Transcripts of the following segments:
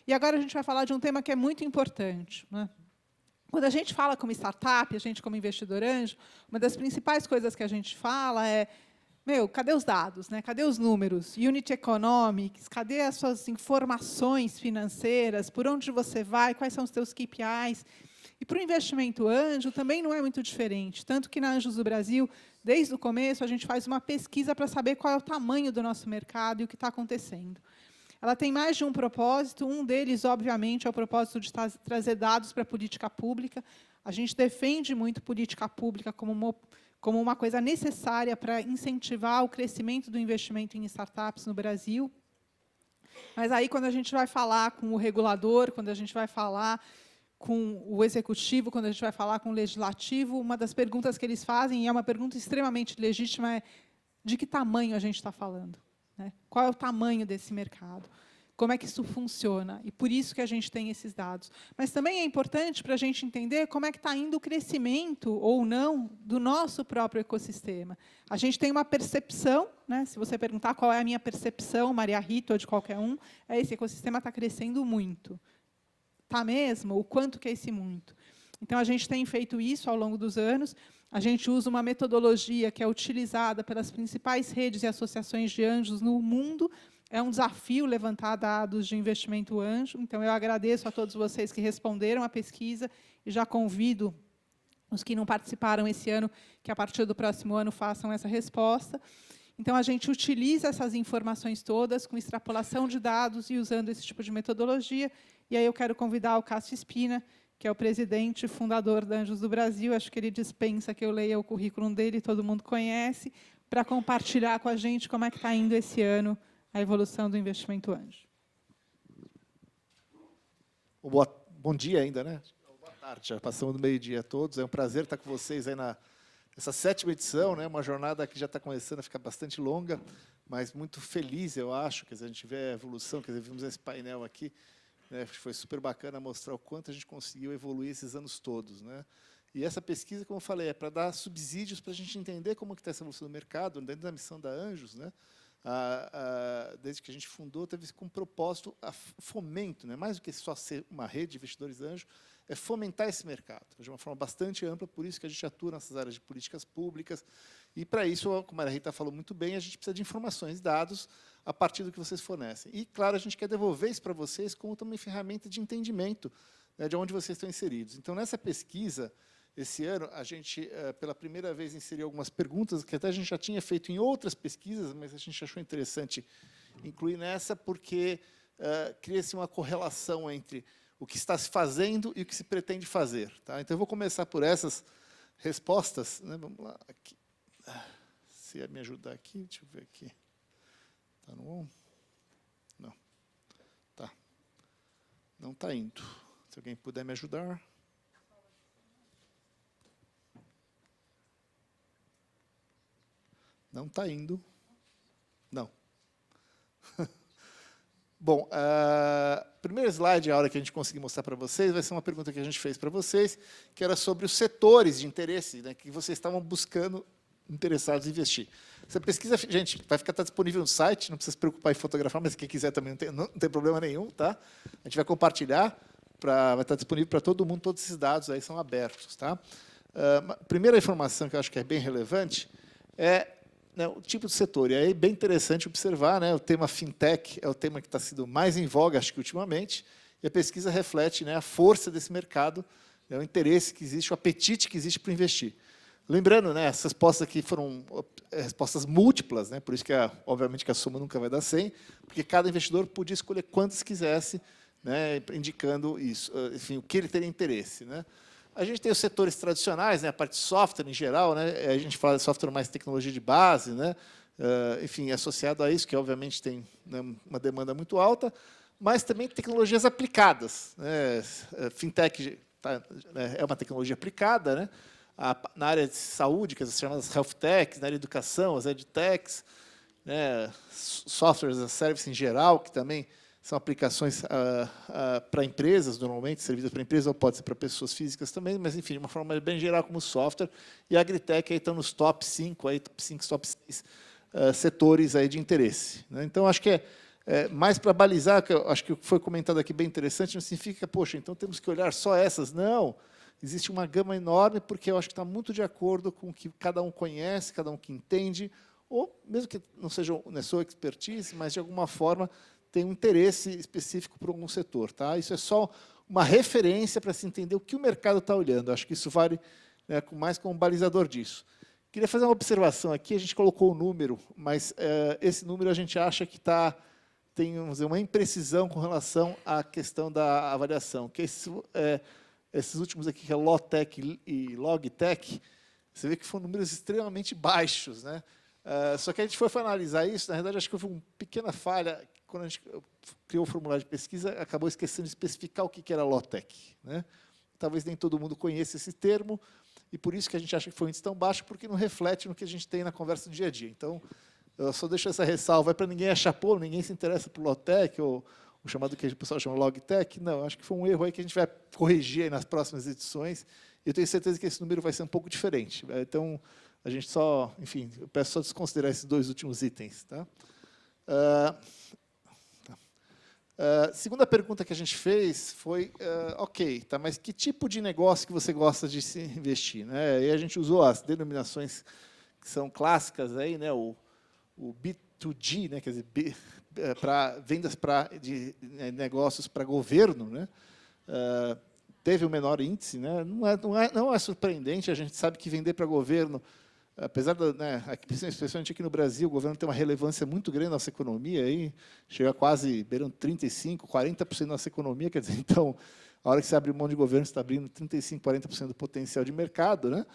E agora a gente vai falar de um tema que é muito importante, né? Quando a gente fala como startup, a gente como investidor anjo, uma das principais coisas que a gente fala é: cadê os dados, né? Cadê os números? Unit Economics, cadê as suas informações financeiras? Por onde você vai? Quais são os seus KPIs? E para o investimento anjo também não é muito diferente. Tanto que na Anjos do Brasil, desde o começo, a gente faz uma pesquisa para saber qual é o tamanho do nosso mercado e o que está acontecendo. Ela tem mais de um propósito. Um deles, obviamente, é o propósito de trazer dados para a política pública. A gente defende muito política pública como uma coisa necessária para incentivar o crescimento do investimento em startups no Brasil. Mas aí, quando a gente vai falar com o regulador, quando a gente vai falar com o executivo, quando a gente vai falar com o legislativo, uma das perguntas que eles fazem, e é uma pergunta extremamente legítima, é: de que tamanho a gente está falando? Né? Qual é o tamanho desse mercado? Como é que isso funciona? E por isso que a gente tem esses dados. Mas também é importante para a gente entender como é que está indo o crescimento, ou não, do nosso próprio ecossistema. A gente tem uma percepção, né? Se você perguntar qual é a minha percepção, Maria Rita, ou de qualquer um, esse ecossistema está crescendo muito. Está mesmo? O quanto que é esse muito? Então, a gente tem feito isso ao longo dos anos. A gente usa uma metodologia que é utilizada pelas principais redes e associações de anjos no mundo. É um desafio levantar dados de investimento anjo. Então, eu agradeço a todos vocês que responderam à pesquisa e já convido os que não participaram esse ano que, a partir do próximo ano, façam essa resposta. Então, a gente utiliza essas informações todas com extrapolação de dados e usando esse tipo de metodologia. E aí eu quero convidar o Cássio Espina, que é o presidente e fundador da Anjos do Brasil. Acho que ele dispensa que eu leia o currículo dele, todo mundo conhece, para compartilhar com a gente como é que está indo esse ano a evolução do investimento anjo. Bom dia ainda, né? Boa tarde, já passamos do meio-dia a todos. É um prazer estar com vocês aí nessa 7ª edição, né? Uma jornada que já está começando a ficar bastante longa, mas muito feliz, eu acho, que a gente vê a evolução, quer dizer, vimos esse painel aqui, né? Foi super bacana mostrar o quanto a gente conseguiu evoluir esses anos todos, né? E essa pesquisa, como eu falei, é para dar subsídios para a gente entender como que está essa evolução do mercado, dentro da missão da Anjos, né? Desde que a gente fundou, teve como propósito o fomento, né? Mais do que só ser uma rede de investidores anjos, é fomentar esse mercado de uma forma bastante ampla, por isso que a gente atua nessas áreas de políticas públicas. E, para isso, como a Rita falou muito bem, a gente precisa de informações, dados, a partir do que vocês fornecem. E, claro, a gente quer devolver isso para vocês como também ferramenta de entendimento, né, de onde vocês estão inseridos. Então, nessa pesquisa, esse ano, a gente, pela primeira vez, inseriu algumas perguntas que até a gente já tinha feito em outras pesquisas, mas a gente achou interessante incluir nessa, porque cria-se uma correlação entre o que está se fazendo e o que se pretende fazer. Tá? Então, eu vou começar por essas respostas. Né? Vamos lá. Aqui. Se me ajudar aqui, deixa eu ver aqui. Está no on? Não. Tá. Não está indo. Se alguém puder me ajudar. Não está indo. Não. Bom, primeiro slide, a hora que a gente conseguir mostrar para vocês, vai ser uma pergunta que a gente fez para vocês, que era sobre os setores de interesse, né, que vocês estavam buscando, interessados em investir. Essa pesquisa, gente, vai ficar disponível no site, não precisa se preocupar em fotografar, mas quem quiser também não tem problema nenhum, tá? A gente vai compartilhar, vai estar disponível para todo mundo, todos esses dados aí são abertos, tá? A primeira informação que eu acho que é bem relevante é, né, o tipo de setor. E aí é bem interessante observar, né, o tema fintech é o tema que está sendo mais em voga, acho que ultimamente, e a pesquisa reflete, né, a força desse mercado, né, o interesse que existe, o apetite que existe para investir. Lembrando, né, essas respostas aqui foram respostas múltiplas, né, por isso que, obviamente, que a soma nunca vai dar 100, porque cada investidor podia escolher quantos quisesse, né, indicando isso, enfim, o que ele teria interesse. Né. A gente tem os setores tradicionais, né, a parte de software em geral, né, a gente fala de software mais tecnologia de base, né, enfim, associado a isso, que obviamente tem, né, uma demanda muito alta, mas também tecnologias aplicadas. Né, fintech é uma tecnologia aplicada, né, na área de saúde, que são chamadas health techs, na área de educação, as edtechs, né, softwares as a service em geral, que também são aplicações para empresas, normalmente, servidas para empresas, ou pode ser para pessoas físicas também, mas, enfim, de uma forma bem geral, como software. E a agritech aí estão nos top 5, aí, top 5, top 6 setores aí de interesse. Né? Então, acho que Mas para balizar, que eu acho que foi comentado aqui bem interessante, não significa, poxa, então temos que olhar só essas. Não, existe uma gama enorme, porque eu acho que está muito de acordo com o que cada um conhece, cada um que entende, ou mesmo que não seja sua expertise, mas de alguma forma tem um interesse específico por algum setor. Tá? Isso é só uma referência para se entender o que o mercado está olhando. Acho que isso vale, né, mais como balizador disso. Queria fazer uma observação aqui, a gente colocou o número, mas esse número a gente acha que tem, vamos dizer, uma imprecisão com relação à questão da avaliação, que esses últimos aqui, que é LOTEC e LOGTEC, você vê que foram números extremamente baixos, né? Só que a gente foi analisar isso, na verdade, acho que houve uma pequena falha, quando a gente criou o formulário de pesquisa, acabou esquecendo de especificar o que era LOTEC, né? Talvez nem todo mundo conheça esse termo, e por isso que a gente acha que foi um índice tão baixo, porque não reflete no que a gente tem na conversa do dia a dia. Então, eu só deixo essa ressalva para ninguém achar, pô, ninguém se interessa por LOTEC, ou o chamado que o pessoal chama LOGTEC. Não, acho que foi um erro aí que a gente vai corrigir aí nas próximas edições, e eu tenho certeza que esse número vai ser um pouco diferente. Então, a gente só, enfim, eu peço só desconsiderar esses dois últimos itens. Tá? Segunda pergunta que a gente fez foi, ok, tá, mas que tipo de negócio que você gosta de se investir? Né? E a gente usou as denominações que são clássicas, aí, né, o B2G, né, quer dizer, para vendas de negócios para governo, né, teve o menor índice. Né, não é surpreendente, a gente sabe que vender para governo, apesar da, né, especialmente aqui no Brasil, o governo tem uma relevância muito grande na nossa economia, aí chega a quase beirando 35%, 40% da nossa economia, quer dizer, então, a hora que você abre mão de governo, você está abrindo 35%, 40% do potencial de mercado, né?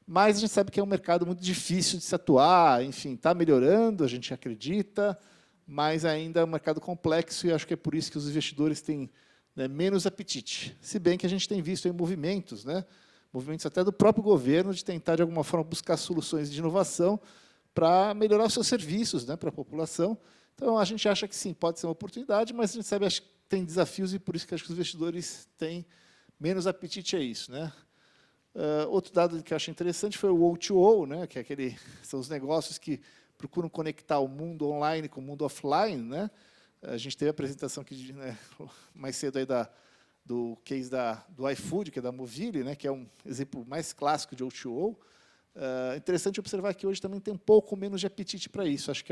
Mas a gente sabe que é um mercado muito difícil de se atuar, enfim, está melhorando, a gente acredita, mas ainda é um mercado complexo, e acho que é por isso que os investidores têm, né, menos apetite. Se bem que a gente tem visto aí movimentos, né? Movimentos até do próprio governo, de tentar, de alguma forma, buscar soluções de inovação para melhorar os seus serviços, né, para a população. Então, a gente acha que, sim, pode ser uma oportunidade, mas a gente sabe, acho que tem desafios, e por isso que acho que os investidores têm menos apetite a isso. Né? Outro dado que eu achei interessante foi o O2O, né, que são os negócios que procuram conectar o mundo online com o mundo offline. Né? A gente teve a apresentação aqui, né, mais cedo aí do case do iFood, que é da Movile, né, que é um exemplo mais clássico de O2O. Interessante observar que hoje também tem um pouco menos de apetite para isso. Acho que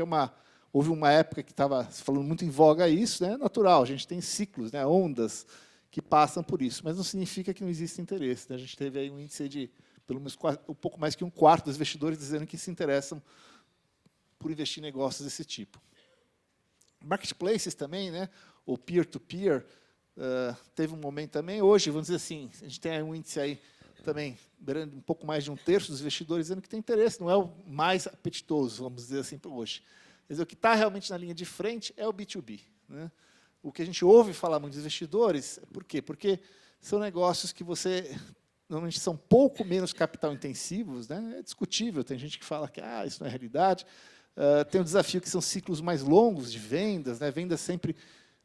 houve uma época que estava falando muito em voga isso, né, natural, a gente tem ciclos, né, ondas que passam por isso, mas não significa que não existe interesse. Né? A gente teve aí um índice de pelo menos um pouco mais que um quarto dos investidores dizendo que se interessam por investir em negócios desse tipo. Marketplaces também, né, ou peer-to-peer, teve um momento também. Hoje, vamos dizer assim, a gente tem um índice aí também, um pouco mais de um terço dos investidores dizendo que tem interesse, não é o mais apetitoso, vamos dizer assim, para hoje. Quer dizer, o que está realmente na linha de frente é o B2B. Né? O que a gente ouve falar muito dos investidores, por quê? Porque são negócios que normalmente são pouco menos capital intensivos, né? É discutível, tem gente que fala que isso não é realidade. Tem um desafio que são ciclos mais longos de vendas, né? Vendas sempre,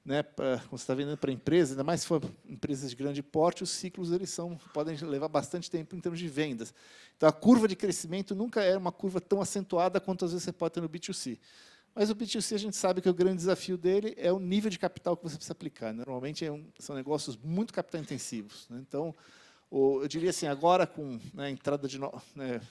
né, quando você está vendendo para empresas, ainda mais se for empresas de grande porte, os ciclos podem levar bastante tempo em termos de vendas. Então, a curva de crescimento nunca é uma curva tão acentuada quanto às vezes você pode ter no B2C. Mas o B2C, a gente sabe que o grande desafio dele é o nível de capital que você precisa aplicar. Normalmente são negócios muito capital intensivos. Né? Então, eu diria assim, agora com, né, a entrada de... Né,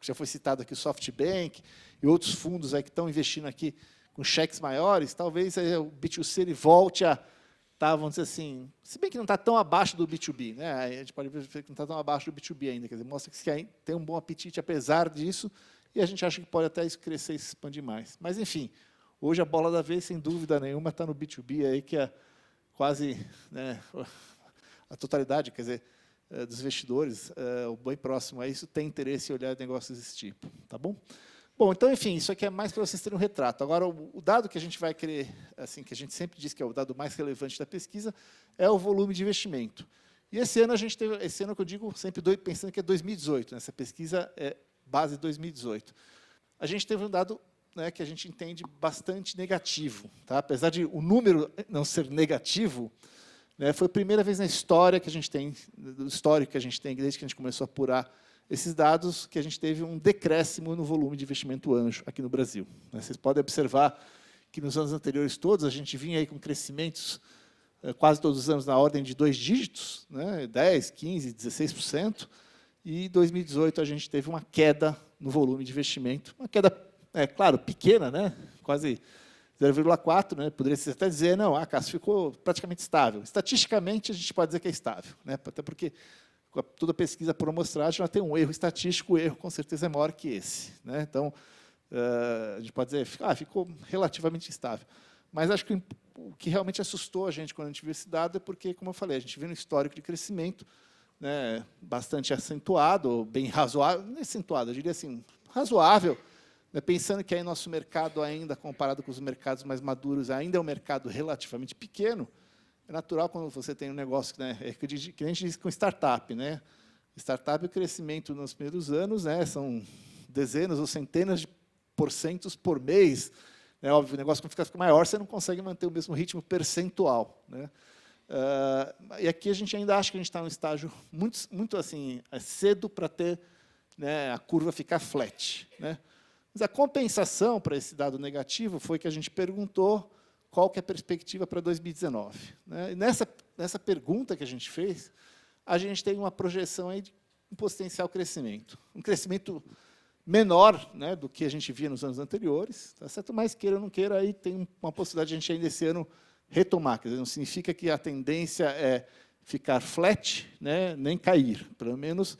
já foi citado aqui o SoftBank e outros fundos aí que estão investindo aqui com cheques maiores, talvez o B2C ele volte a estar, vamos dizer assim, se bem que não está tão abaixo do B2B, né? A gente pode ver que não está tão abaixo do B2B ainda, quer dizer, mostra que tem um bom apetite apesar disso, e a gente acha que pode até isso crescer e se expandir mais. Mas, enfim, hoje a bola da vez, sem dúvida nenhuma, está no B2B, aí, que é quase, né, a totalidade, quer dizer, dos investidores, o bem próximo a isso, tem interesse em olhar negócios desse tipo. Tá bom? Bom, então, enfim, isso aqui é mais para vocês terem um retrato. Agora, o dado que a gente vai querer, assim, que a gente sempre diz que é o dado mais relevante da pesquisa, é o volume de investimento. E esse ano a gente teve, esse ano que eu digo, sempre pensando que é 2018, né? Essa pesquisa é base 2018. A gente teve um dado, né, que a gente entende bastante negativo. Tá? Apesar de o número não ser negativo, né, foi a primeira vez na história que a gente tem, do histórico que a gente tem, desde que a gente começou a apurar esses dados, que a gente teve um decréscimo no volume de investimento anjo aqui no Brasil. Vocês podem observar que nos anos anteriores todos a gente vinha aí com crescimentos quase todos os anos na ordem de 2 dígitos, né, 10%, 15%, 16%, e em 2018 a gente teve uma queda no volume de investimento, uma queda, claro, pequena, né, quase 0,4%, né, poderia até dizer, não, a Cássio ficou praticamente estável. Estatisticamente, a gente pode dizer que é estável, né, até porque toda pesquisa por amostragem ela tem um erro estatístico, o erro com certeza é maior que esse, né, então, a gente pode dizer, ficou relativamente estável. Mas acho que o que realmente assustou a gente quando a gente viu esse dado é porque, como eu falei, a gente viu um histórico de crescimento, né, bastante acentuado, bem razoável, não é acentuado, eu diria assim, razoável, né, pensando que aí nosso mercado ainda, comparado com os mercados mais maduros, ainda é um mercado relativamente pequeno. É natural quando você tem um negócio, né, que a gente diz com startup, né? Startup, o crescimento nos primeiros anos, né, são dezenas ou centenas de porcentos por mês. É óbvio, o negócio quando fica maior, você não consegue manter o mesmo ritmo percentual, né? E aqui a gente ainda acha que a gente está num estágio muito assim, cedo para ter, né, a curva ficar flat, né? Mas a compensação para esse dado negativo foi que a gente perguntou qual que é a perspectiva para 2019. Né? E nessa pergunta que a gente fez, a gente tem uma projeção aí de um potencial crescimento. Um crescimento menor, né, do que a gente via nos anos anteriores, tá certo? Mas queira ou não queira, aí tem uma possibilidade de a gente ainda esse ano retomar. Quer dizer, não significa que a tendência é ficar flat, né, nem cair. Pelo menos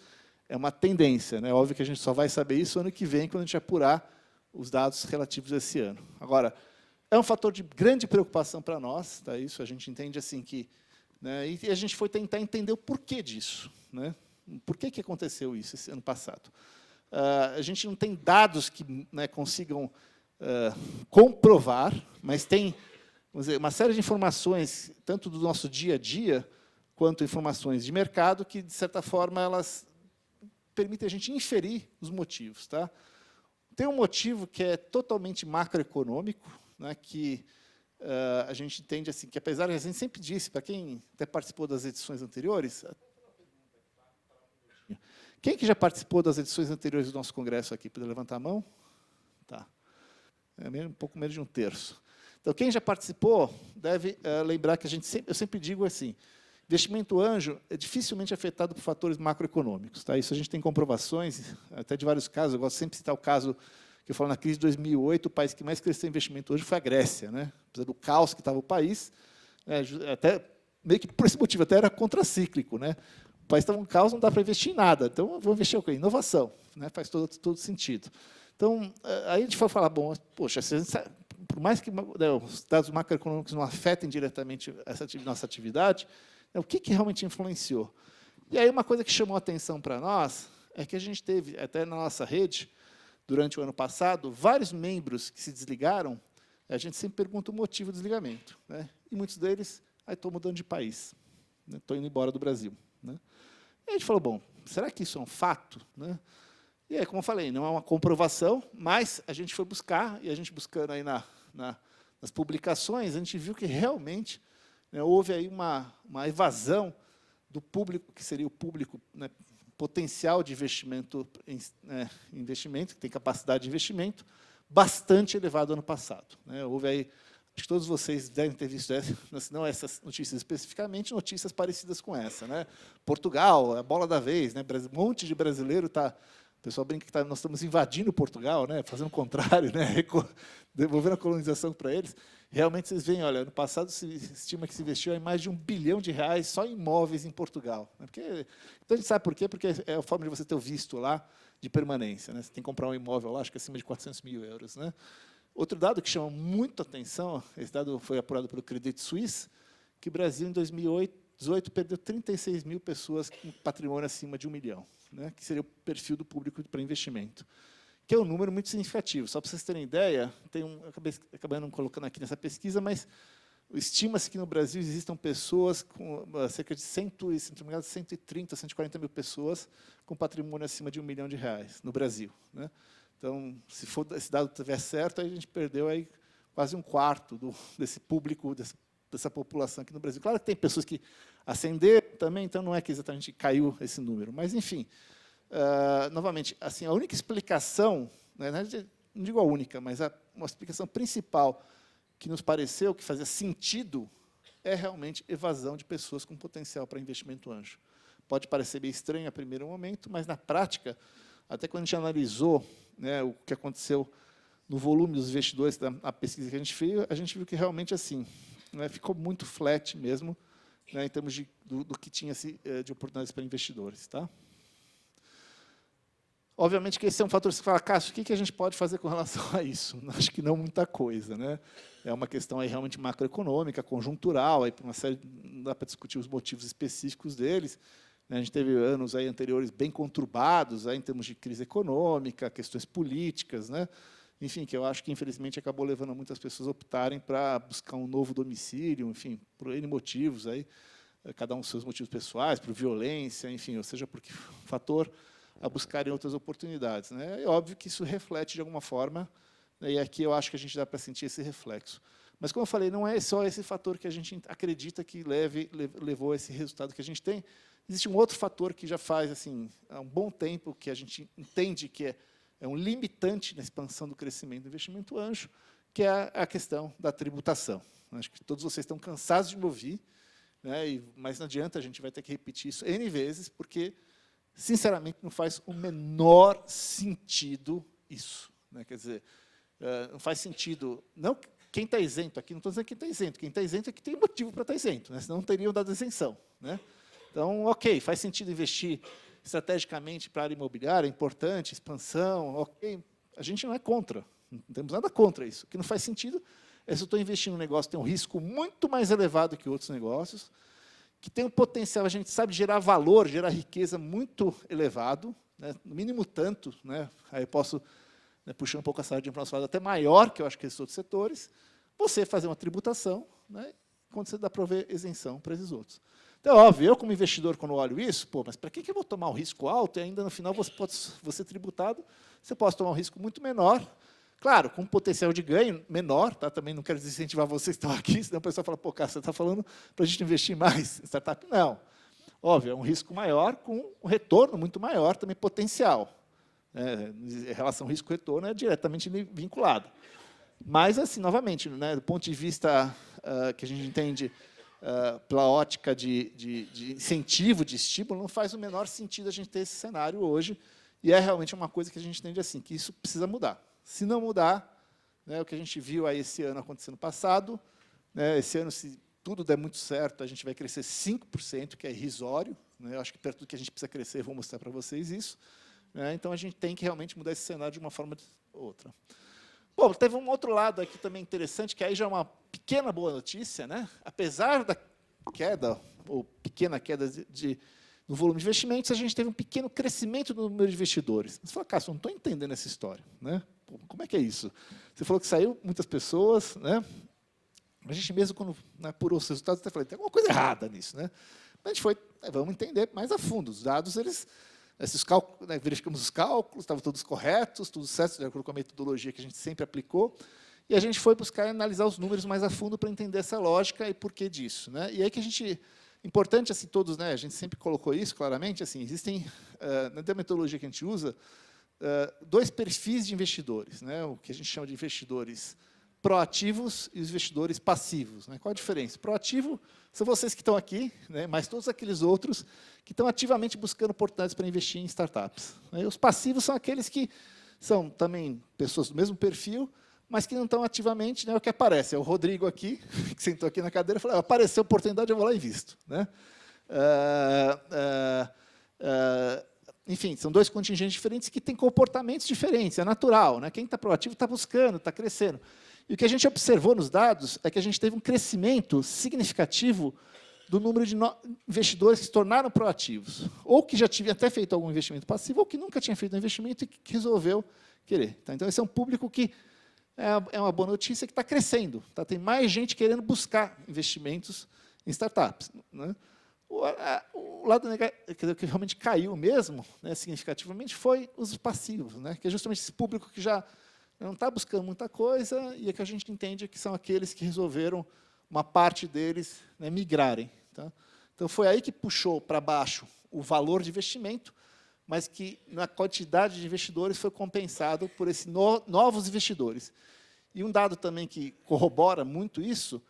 é uma tendência, né? Óbvio que a gente só vai saber isso ano que vem, quando a gente apurar os dados relativos a esse ano. Agora, é um fator de grande preocupação para nós, tá? Isso a gente entende assim que, né, e a gente foi tentar entender o porquê disso, né? Por que aconteceu isso esse ano passado? A gente não tem dados que, né, consigam comprovar, mas tem, vamos dizer, uma série de informações, tanto do nosso dia a dia, quanto informações de mercado, que, de certa forma, elas permitem a gente inferir os motivos. Tá? Tem um motivo que é totalmente macroeconômico, né, que a gente entende assim, que, apesar de a gente sempre disse, para quem até participou das edições anteriores, quem que já participou das edições anteriores do nosso congresso aqui? Pode levantar a mão? Tá. É um pouco menos de um terço. Então, quem já participou deve lembrar que eu sempre digo assim, investimento anjo é dificilmente afetado por fatores macroeconômicos. Tá? Isso a gente tem comprovações, até de vários casos. Eu gosto sempre de citar o caso que eu falo na crise de 2008, o país que mais cresceu em investimento hoje foi a Grécia. Né? Apesar do caos que estava o país, até meio que por esse motivo, até era contracíclico. Né? O país estava um caos, não dá para investir em nada. Então, vou investir em inovação. Né? Faz todo sentido. Então, aí a gente foi falar, bom, poxa, por mais que os dados macroeconômicos não afetem diretamente essa nossa atividade, o que realmente influenciou? E aí uma coisa que chamou a atenção para nós é que a gente teve, até na nossa rede, durante o ano passado, vários membros que se desligaram, a gente sempre pergunta o motivo do desligamento. Né? E muitos deles, estou mudando de país, estou indo embora do Brasil. Né? E a gente falou, bom, será que isso é um fato? Né? E aí, como eu falei, não é uma comprovação, mas a gente foi buscar, e a gente buscando aí nas publicações, a gente viu que realmente, né, houve aí uma evasão do público, que seria o público, né, potencial de investimento, investimento, que tem capacidade de investimento, bastante elevado ano passado. Né? Houve aí, acho que todos vocês devem ter visto, não essas notícias especificamente, notícias parecidas com essa. Né? Portugal, a bola da vez, né? Um monte de brasileiro está... O pessoal brinca que nós estamos invadindo Portugal, né, fazendo o contrário, né, devolvendo a colonização para eles. Realmente, vocês veem, olha, no passado se estima que se investiu em mais de R$1 bilhão só em imóveis em Portugal. Né, então, a gente sabe por quê, porque é a forma de você ter o visto lá de permanência. Né, você tem que comprar um imóvel lá, acho que acima de 400 mil euros. Né. Outro dado que chama muito a atenção, esse dado foi apurado pelo Credit Suisse, que o Brasil, em 2018, perdeu 36 mil pessoas com patrimônio acima de R$1 milhão. Né, que seria o perfil do público para investimento, que é um número muito significativo. Só para vocês terem ideia, eu acabei não colocando aqui nessa pesquisa, mas estima-se que no Brasil existam pessoas com cerca de 130, 140 mil pessoas com patrimônio acima de R$1 milhão no Brasil. Né? Então, se esse dado estiver certo, aí a gente perdeu aí quase um quarto desse público, dessa população aqui no Brasil. Claro que tem pessoas que ascenderam também, então não é que exatamente caiu esse número. Mas, enfim, novamente, assim, a única explicação, né, não digo a única, mas uma explicação principal que nos pareceu que fazia sentido é realmente evasão de pessoas com potencial para investimento anjo. Pode parecer meio estranho a primeiro momento, mas, na prática, até quando a gente analisou, né, o que aconteceu no volume dos investidores da pesquisa que a gente viu que realmente assim, né, ficou muito flat mesmo, né, em termos do que tinha de oportunidades para investidores. Tá? Obviamente que esse é um fator que você fala, Cássio, o que a gente pode fazer com relação a isso? Acho que não muita coisa. Né? É uma questão aí realmente macroeconômica, conjuntural, aí, uma série, não dá para discutir os motivos específicos deles. A gente teve anos aí anteriores bem conturbados aí, em termos de crise econômica, questões políticas, né? Enfim, que eu acho que, infelizmente, acabou levando muitas pessoas a optarem para buscar um novo domicílio, enfim, por N motivos, aí, cada um seus motivos pessoais, por violência, enfim, ou seja, por que fator, a buscarem outras oportunidades. Né? É óbvio que isso reflete, de alguma forma, né, e aqui eu acho que a gente dá para sentir esse reflexo. Mas, como eu falei, não é só esse fator que a gente acredita que levou a esse resultado que a gente tem. Existe um outro fator que já faz assim, há um bom tempo que a gente entende que é um limitante na expansão do crescimento do investimento anjo, que é a questão da tributação. Acho que todos vocês estão cansados de me ouvir, né, mas não adianta, a gente vai ter que repetir isso N vezes, porque, sinceramente, não faz o menor sentido isso. Né? Quer dizer, não faz sentido. Não, quem está isento aqui, não estou dizendo quem está isento. Quem está isento é que tem motivo para estar isento, né? Senão não teriam dado isenção. Né? Então, ok, faz sentido investir estrategicamente para a área imobiliária, é importante, expansão, ok. A gente não é contra, não temos nada contra isso. O que não faz sentido é se eu estou investindo num negócio que tem um risco muito mais elevado que outros negócios, que tem um potencial, a gente sabe, gerar valor, gerar riqueza muito elevado, né, no mínimo tanto, né, aí eu posso, né, puxar um pouco a sardinha para o nosso lado, até maior que eu acho que esses outros setores, você fazer uma tributação, né, quando você dá para ver isenção para esses outros. Então, óbvio, eu como investidor, quando olho isso, pô, mas para que eu vou tomar um risco alto e ainda no final você ser tributado, você pode tomar um risco muito menor, claro, com um potencial de ganho menor, tá? Também não quero desincentivar vocês que estão aqui, senão o pessoal fala, pô, cara, você está falando para a gente investir mais em startup? Não. Óbvio, é um risco maior com um retorno muito maior, também potencial. Em relação ao risco-retorno é diretamente vinculado. Mas, assim, novamente, né, do ponto de vista que a gente entende pela ótica de incentivo, de estímulo, não faz o menor sentido a gente ter esse cenário hoje, e é realmente uma coisa que a gente entende assim, que isso precisa mudar. Se não mudar, né, o que a gente viu aí esse ano acontecendo no passado, né, esse ano, se tudo der muito certo, a gente vai crescer 5%, que é irrisório, né, eu acho que perto do que a gente precisa crescer, vou mostrar para vocês isso, né, então a gente tem que realmente mudar esse cenário de uma forma ou outra. Bom, teve um outro lado aqui também interessante, que aí já é uma pequena boa notícia, né? Apesar da queda, ou pequena queda no volume de investimentos, a gente teve um pequeno crescimento no número de investidores. Você fala, Cássio, não estou entendendo essa história. Né? Pô, como é que é isso? Você falou que saiu muitas pessoas, né? A gente mesmo, quando, né, apurou os resultados, até falou, tem alguma coisa errada nisso. Né? Mas a gente foi, vamos entender mais a fundo. Os dados, esses cálculos, né, verificamos os cálculos, estavam todos corretos, tudo certo, de acordo com a metodologia que a gente sempre aplicou, e a gente foi buscar analisar os números mais a fundo para entender essa lógica e porquê disso. Né? E aí que a gente, importante, assim, todos, né, a gente sempre colocou isso claramente, assim, existem, na metodologia que a gente usa, dois perfis de investidores, né, o que a gente chama de investidores proativos e os investidores passivos. Né? Qual a diferença? Proativo são vocês que estão aqui, né, mas todos aqueles outros que estão ativamente buscando oportunidades para investir em startups. Né? Os passivos são aqueles que são também pessoas do mesmo perfil, mas que não estão ativamente, né, o que aparece. É o Rodrigo aqui, que sentou aqui na cadeira e falou, apareceu a oportunidade, eu vou lá e visto. Né? Enfim, são dois contingentes diferentes que têm comportamentos diferentes, é natural. Né? Quem está proativo está buscando, está crescendo. E o que a gente observou nos dados é que a gente teve um crescimento significativo do número de investidores que se tornaram proativos, ou que já tinham até feito algum investimento passivo, ou que nunca tinha feito um investimento e que resolveu querer. Tá? Então, esse é um público que é uma boa notícia, que está crescendo. Tá? Tem mais gente querendo buscar investimentos em startups. Né? O lado negativo, que realmente caiu mesmo, né, significativamente, foi os passivos, né, que é justamente esse público que já não está buscando muita coisa e é que a gente entende que são aqueles que resolveram, uma parte deles, né, migrarem. Tá? Então, foi aí que puxou para baixo o valor de investimento, mas que, na quantidade de investidores, foi compensado por esses novos investidores. E um dado também que corrobora muito isso,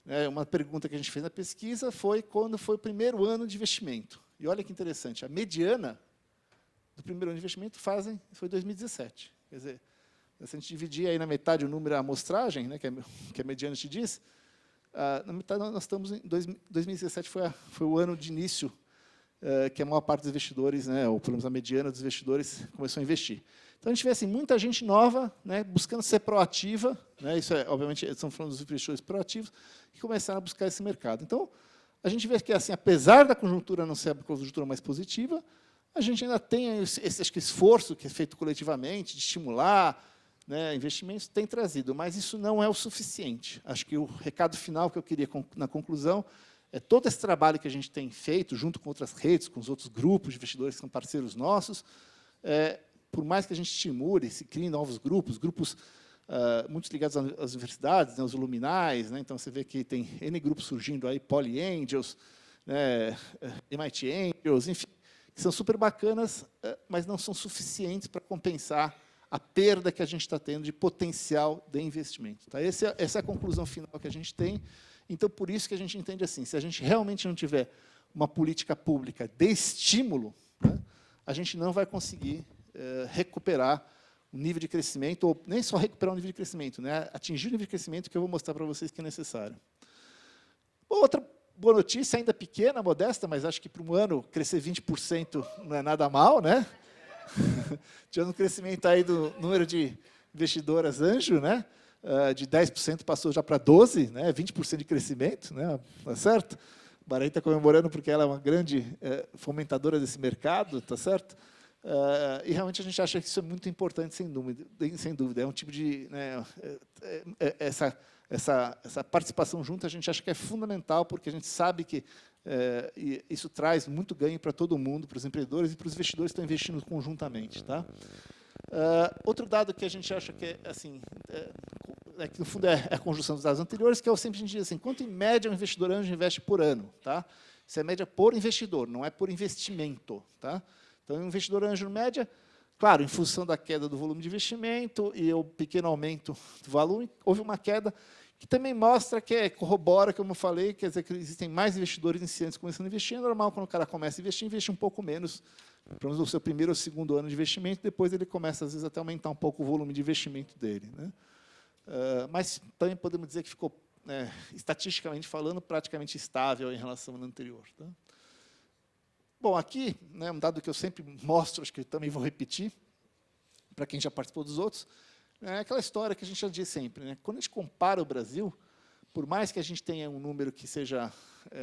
né, uma pergunta que a gente fez na pesquisa foi quando foi o primeiro ano de investimento. E olha que interessante, a mediana do primeiro ano de investimento foi 2017. Quer dizer, se a gente dividir aí na metade o número, a amostragem, né, que a mediana te diz, na metade nós estamos em 2017 foi o ano de início que a maior parte dos investidores, né, ou pelo menos a mediana dos investidores, começou a investir. Então, a gente vê assim, muita gente nova, né, buscando ser proativa, né, isso obviamente, estamos falando dos investidores proativos, que começaram a buscar esse mercado. Então, a gente vê que, assim, apesar da conjuntura não ser a conjuntura mais positiva, a gente ainda tem acho que esforço que é feito coletivamente, de estimular, né, investimentos, tem trazido, mas isso não é o suficiente. Acho que o recado final que eu queria, na conclusão, é todo esse trabalho que a gente tem feito, junto com outras redes, com os outros grupos de investidores que são parceiros nossos, por mais que a gente estimule, se criem novos grupos muito ligados às universidades, né, os luminais, né, então você vê que tem N grupos surgindo aí, Poly Angels, né, MIT Angels, enfim, que são super bacanas, mas não são suficientes para compensar a perda que a gente está tendo de potencial de investimento. Tá? Essa é a conclusão final que a gente tem. Então, por isso que a gente entende assim, se a gente realmente não tiver uma política pública de estímulo, né, a gente não vai conseguir recuperar o nível de crescimento, ou nem só recuperar o nível de crescimento, né, atingir o nível de crescimento que eu vou mostrar para vocês que é necessário. Outra boa notícia, ainda pequena, modesta, mas acho que para um ano crescer 20% não é nada mal, né? Tivemos um crescimento aí do número de investidoras anjo, né? De 10% passou já para 12%, né? 20% de crescimento, né? Tá certo? A Bahrein está comemorando porque ela é uma grande fomentadora desse mercado, tá certo? E realmente a gente acha que isso é muito importante, sem dúvida. É um tipo de, né, essa participação junta, a gente acha que é fundamental, porque a gente sabe que isso traz muito ganho para todo mundo, para os empreendedores e para os investidores que estão investindo conjuntamente. Tá? Outro dado que a gente acha que que no fundo é a conjunção dos dados anteriores, que é o sempre a gente diz assim, quanto em média um investidor anjo investe por ano? Tá? Isso é média por investidor, não é por investimento. Tá? Então, um investidor anjo, média, claro, em função da queda do volume de investimento e o pequeno aumento do volume, houve uma queda que também mostra corrobora, como eu falei, quer dizer que existem mais investidores iniciantes começando a investir. É normal, quando o cara começa a investir, investe um pouco menos, pelo menos no seu primeiro ou segundo ano de investimento, depois ele começa, às vezes, até a aumentar um pouco o volume de investimento dele. Né? Mas também podemos dizer que ficou, estatisticamente falando, praticamente estável em relação ao ano anterior. Tá? Bom, aqui, né, um dado que eu sempre mostro, acho que eu também vou repetir, para quem já participou dos outros, é aquela história que a gente já diz sempre. Né? Quando a gente compara o Brasil, por mais que a gente tenha um número que seja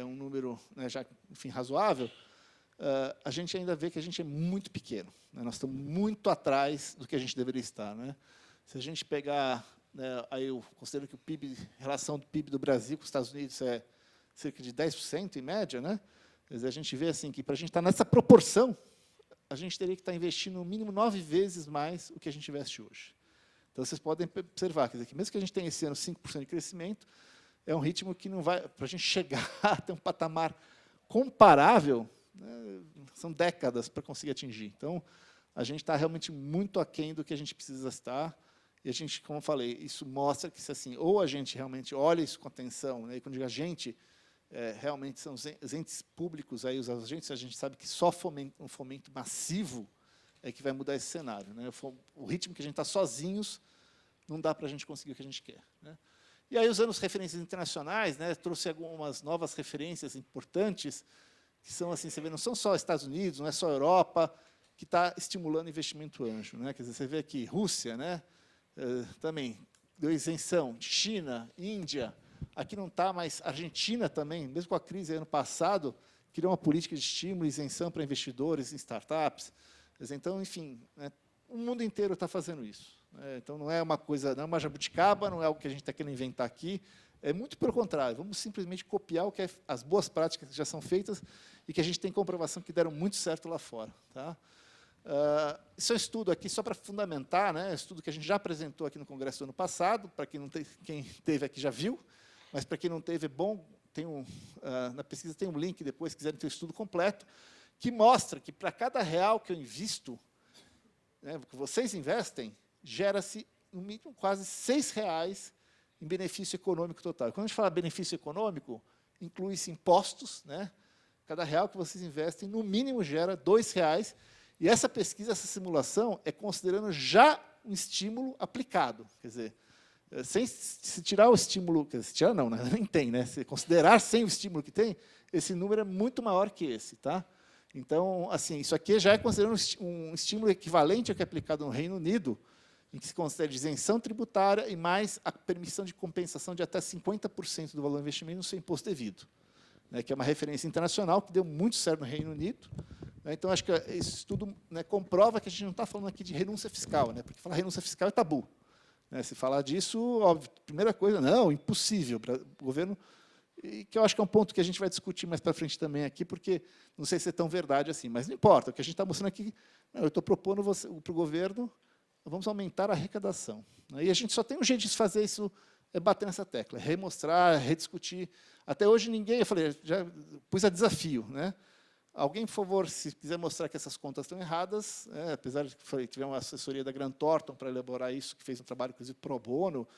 um número, né, já, enfim, razoável, a gente ainda vê que a gente é muito pequeno. Né? Nós estamos muito atrás do que a gente deveria estar. Né? Se a gente pegar, né, aí eu considero que o PIB, a relação do PIB do Brasil com os Estados Unidos é cerca de 10% em média, né? Quer dizer, a gente vê assim, que para a gente estar nessa proporção, a gente teria que estar investindo no mínimo 9 vezes mais o que a gente investe hoje. Então, vocês podem observar, quer dizer, que mesmo que a gente tenha esse ano 5% de crescimento, é um ritmo que não vai, para a gente chegar a ter um patamar comparável, né, são décadas para conseguir atingir. Então, a gente está realmente muito aquém do que a gente precisa estar, e a gente, como eu falei, isso mostra que, se, assim, ou a gente realmente olha isso com atenção, né, e quando digo a gente, realmente são os entes públicos, aí, os agentes, a gente sabe que só um fomento massivo é que vai mudar esse cenário. Né? O ritmo que a gente está sozinhos, não dá para a gente conseguir o que a gente quer. Né? E aí, usando as referências internacionais, né, trouxe algumas novas referências importantes, que são, assim, você vê, não são só Estados Unidos, não é só Europa, que está estimulando investimento anjo. Né? Quer dizer, você vê aqui, Rússia, né, também deu isenção, China, Índia, aqui não está, mas Argentina também, mesmo com a crise ano passado, criou uma política de estímulo e isenção para investidores em startups. Então, enfim, né, o mundo inteiro está fazendo isso. Né? Então, não é uma coisa, não é uma jabuticaba, não é algo que a gente está querendo inventar aqui. É muito pelo contrário, vamos simplesmente copiar o que as boas práticas que já são feitas e que a gente tem comprovação que deram muito certo lá fora. Tá? Isso é um estudo aqui, só para fundamentar, né, estudo que a gente já apresentou aqui no Congresso do ano passado, para quem teve aqui já viu, mas para quem não teve, é bom, na pesquisa tem um link depois, se quiserem ter o estudo completo, que mostra que para cada real que eu invisto, né, que vocês investem, gera-se no mínimo, quase R$6 em benefício econômico total. Quando a gente fala benefício econômico, inclui-se impostos, né? Cada real que vocês investem, no mínimo, gera R$2. E essa pesquisa, essa simulação, é considerando já um estímulo aplicado. Quer dizer, sem se tirar o estímulo, quer dizer, se tirar não, né? Nem tem, né? Se considerar sem o estímulo que tem, esse número é muito maior que esse, tá? Então, assim, isso aqui já é considerando um estímulo equivalente ao que é aplicado no Reino Unido, em que se considera isenção tributária e mais a permissão de compensação de até 50% do valor do investimento no seu imposto devido, né, que é uma referência internacional que deu muito certo no Reino Unido. Né, então, acho que esse estudo, né, comprova que a gente não está falando aqui de renúncia fiscal, né, porque falar renúncia fiscal é tabu. Né, se falar disso, óbvio, primeira coisa, não, impossível para o governo, e que eu acho que é um ponto que a gente vai discutir mais para frente também aqui, porque não sei se é tão verdade assim, mas não importa, o que a gente está mostrando aqui, eu estou propondo para o governo, vamos aumentar a arrecadação. E a gente só tem um jeito de fazer isso, é bater nessa tecla, é remostrar, rediscutir. Até hoje ninguém, eu falei, já pus a desafio, né? Alguém, por favor, se quiser mostrar que essas contas estão erradas, apesar de que tivemos uma assessoria da Grant Thornton para elaborar isso, que fez um trabalho, inclusive, pro bono,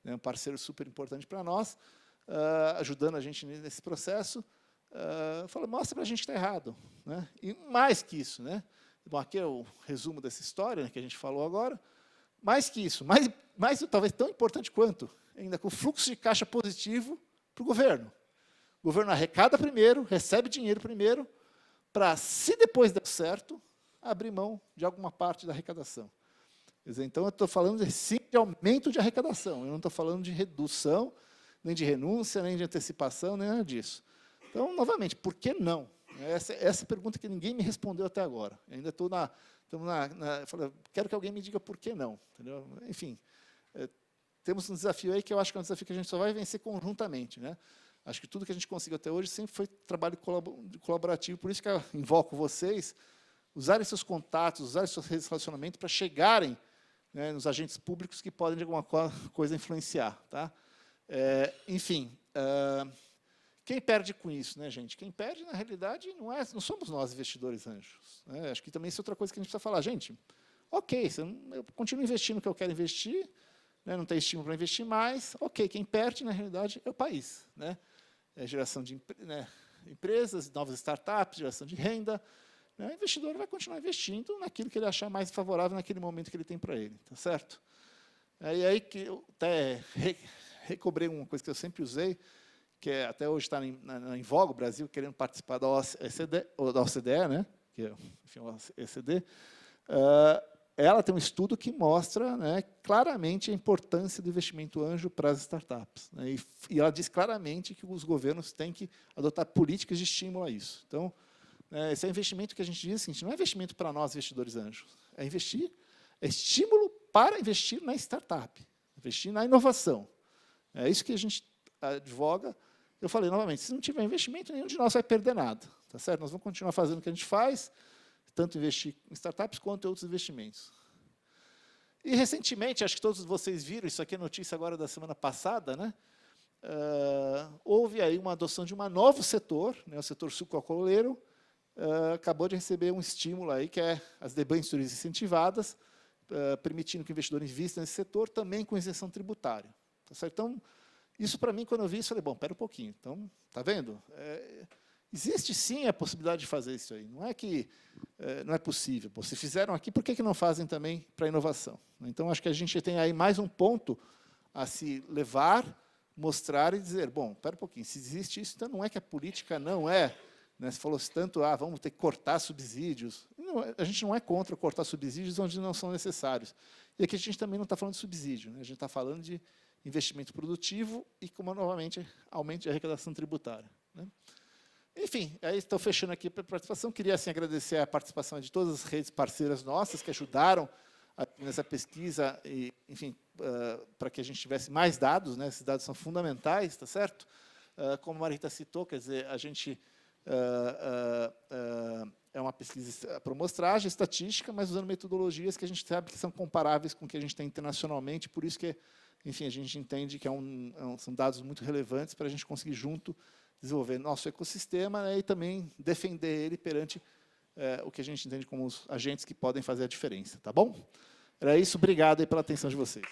né, um parceiro super importante para nós, ajudando a gente nesse processo, falou, mostra para a gente que está errado. Né? E mais que isso, né? Bom, aqui é o resumo dessa história, né, que a gente falou agora. Mais que isso, mais talvez tão importante quanto, ainda com o fluxo de caixa positivo para o governo. O governo arrecada primeiro, recebe dinheiro primeiro, para, se depois der certo, abrir mão de alguma parte da arrecadação. Quer dizer, então, eu estou falando sim de aumento de arrecadação, eu não estou falando de redução, nem de renúncia, nem de antecipação, nem nada disso. Então, novamente, por que não? Essa pergunta que ninguém me respondeu até agora. Eu ainda estou falei, quero que alguém me diga por que não. Entendeu? Enfim, temos um desafio aí que eu acho que é um desafio que a gente só vai vencer conjuntamente. Né? Acho que tudo que a gente conseguiu até hoje sempre foi trabalho colaborativo, por isso que eu invoco vocês, usarem seus contatos, usarem seus relacionamentos para chegarem, né, nos agentes públicos que podem, de alguma coisa, influenciar. Tá? Enfim... Quem perde com isso, né, gente? Quem perde, na realidade, não somos nós, investidores anjos. Né? Acho que também isso é outra coisa que a gente precisa falar. Gente, ok, eu continuo investindo no que eu quero investir, né, não tem estímulo para investir mais, ok, quem perde, na realidade, é o país. Né? É geração de empresas, novas startups, geração de renda. Né? O investidor vai continuar investindo naquilo que ele achar mais favorável naquele momento que ele tem para ele. Tá certo? E aí que eu até recobrei uma coisa que eu sempre usei, que até hoje está em voga, o Brasil querendo participar da OCDE, né, que é, enfim, a OECD, ela tem um estudo que mostra, né, claramente a importância do investimento anjo para as startups. Né, e ela diz claramente que os governos têm que adotar políticas de estímulo a isso. Então, esse é investimento que a gente diz, assim, não é investimento para nós, investidores anjos, é estímulo para investir na startup, investir na inovação. É isso que a gente advoga. Eu falei, novamente, se não tiver investimento, nenhum de nós vai perder nada. Tá certo? Nós vamos continuar fazendo o que a gente faz, tanto investir em startups quanto em outros investimentos. E, recentemente, acho que todos vocês viram, isso aqui é notícia agora da semana passada, né? Houve aí uma adoção de um novo setor, né, o setor sucroalcooleiro, acabou de receber um estímulo, aí, que é as debêntures incentivadas, permitindo que o investidor invista nesse setor, também com isenção tributária. Tá certo? Então, isso, para mim, quando eu vi isso, eu falei, bom, espera um pouquinho. Então, está vendo? Existe, sim, a possibilidade de fazer isso aí. Não é que não é possível. Pô, se fizeram aqui, por que não fazem também para a inovação? Então, acho que a gente tem aí mais um ponto a se levar, mostrar e dizer, bom, espera um pouquinho, se existe isso, então não é que a política não é, né, se falou-se tanto, vamos ter que cortar subsídios. Não, a gente não é contra cortar subsídios onde não são necessários. E aqui a gente também não está falando de subsídio, né? A gente está falando de investimento produtivo e, como novamente, aumento de arrecadação tributária. Né? Enfim, aí estou fechando aqui a participação. Queria assim, agradecer a participação de todas as redes parceiras nossas que ajudaram nessa pesquisa, e, enfim, para que a gente tivesse mais dados, né? Esses dados são fundamentais, tá certo? Como a Marita citou, quer dizer, a gente é uma pesquisa para amostragem estatística, mas usando metodologias que a gente sabe que são comparáveis com o que a gente tem internacionalmente, por isso que, enfim, a gente entende que são dados muito relevantes para a gente conseguir junto desenvolver nosso ecossistema, né, e também defender ele perante o que a gente entende como os agentes que podem fazer a diferença. Tá bom? Era isso, obrigado aí pela atenção de vocês.